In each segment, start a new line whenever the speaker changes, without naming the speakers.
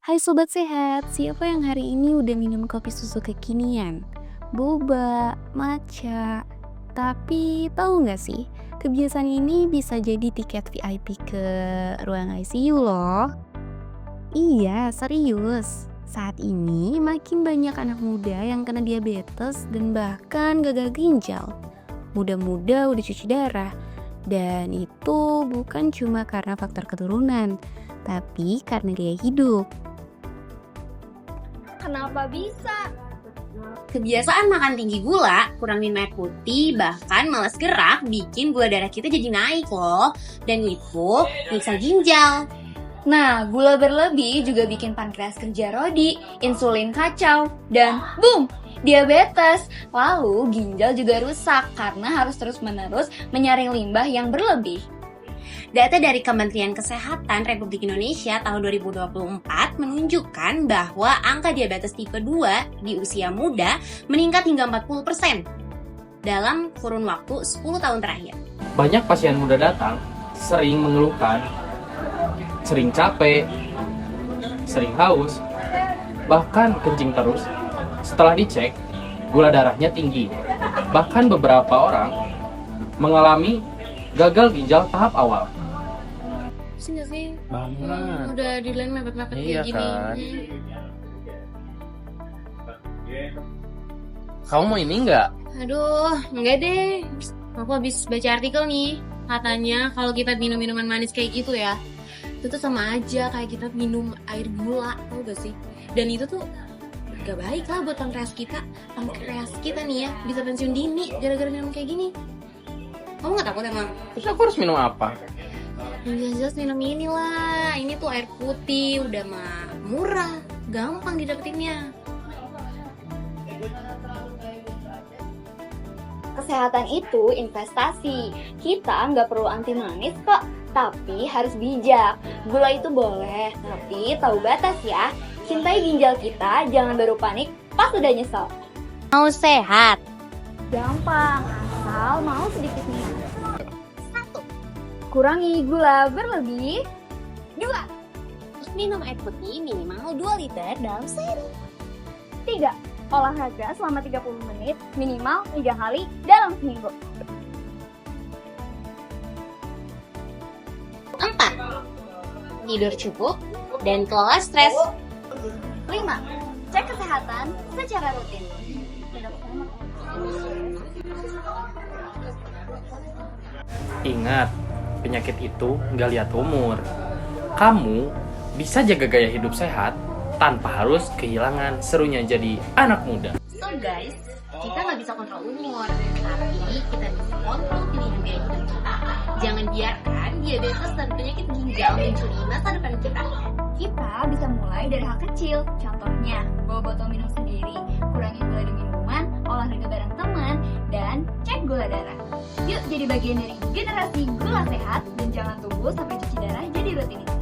Hai Sobat Sehat, siapa yang hari ini udah minum kopi susu kekinian? Boba, matcha. Tapi tahu nggak sih, kebiasaan ini bisa jadi tiket VIP ke ruang ICU loh. Iya, serius. Saat ini makin banyak anak muda yang kena diabetes dan bahkan gagal ginjal. Muda-muda udah cuci darah. Dan itu bukan cuma karena faktor keturunan, tapi karena gaya hidup.
Kenapa bisa?
Kebiasaan makan tinggi gula, kurang minum air putih, bahkan malas gerak bikin gula darah kita jadi naik loh. Dan itu nyiksa ginjal.
Nah, gula berlebih juga bikin pankreas kerja rodi, insulin kacau, dan boom! Diabetes. Lalu ginjal juga rusak karena harus terus-menerus menyaring limbah yang berlebih.
Data dari Kementerian Kesehatan Republik Indonesia tahun 2024 menunjukkan bahwa angka diabetes tipe 2 di usia muda meningkat hingga 40% dalam kurun waktu 10 tahun terakhir.
Banyak pasien muda datang sering mengeluhkan, sering capek, sering haus, bahkan kencing terus. Setelah dicek, gula darahnya tinggi. Bahkan beberapa orang mengalami gagal ginjal tahap awal.
Nggak sih?
Banget.
Udah di line mepet-mepet
Iya
kayak gini.
kan? Kamu mau ini nggak?
Aduh, enggak deh. Aku habis baca artikel nih. Katanya kalau kita minum minuman manis kayak gitu ya, itu tuh sama aja kayak kita minum air gula, tau gak sih? Dan itu tuh gak baik lah buat pankreas kita. Pankreas kita nih ya bisa pensiun dini gara-gara minum kayak gini. Kamu gak takut emang?
Terus aku harus minum apa?
Yang jelas minum ini lah. Ini tuh air putih, udah mah murah, gampang didapetinnya.
Kesehatan itu investasi. Kita nggak perlu anti manis kok, tapi harus bijak. Gula itu boleh, tapi tahu batas ya. Cintai ginjal kita, jangan baru panik pas udah nyesel.
Mau sehat?
Gampang, asal mau sedikit minum. 1. Kurangi gula berlebih. 2.
Terus minum air putih minimal 2 liter dalam sehari.
3. Olahraga selama 30 menit minimal 3 kali dalam seminggu.
4. Tidur cukup dan kelola stres.
5. Cek kesehatan secara rutin.
Ingat, penyakit itu nggak lihat umur. Kamu bisa jaga gaya hidup sehat tanpa harus kehilangan serunya jadi anak muda.
So guys, kita nggak bisa kontrol umur, tapi kita bisa kontrol pilihan gaya hidup kita. Jangan biarkan diabetes dan penyakit ginjal mencuri masa depan kita.
Kita bisa mulai dari hal kecil, contohnya bawa botol minum sendiri, kurangi gula di minuman, olahraga bareng teman, dan cek gula darah. Yuk jadi bagian dari generasi gula sehat dan jangan tunggu sampai cuci darah jadi rutinitas.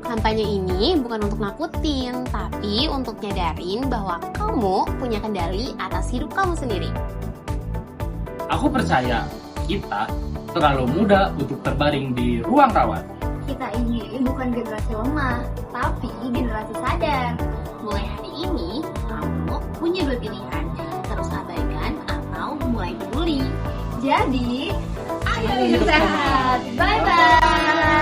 Kampanye ini bukan untuk nakutin, tapi untuk nyadarin bahwa kamu punya kendali atas hidup kamu sendiri.
Aku percaya kita terlalu muda untuk terbaring di ruang rawat.
Kita ini bukan generasi lemah, tapi generasi sadar.
Mulai hari ini, kamu punya 2 pilihan, terus abaikan atau mulai peduli.
Jadi, ayo hidup sehat. Bye-bye.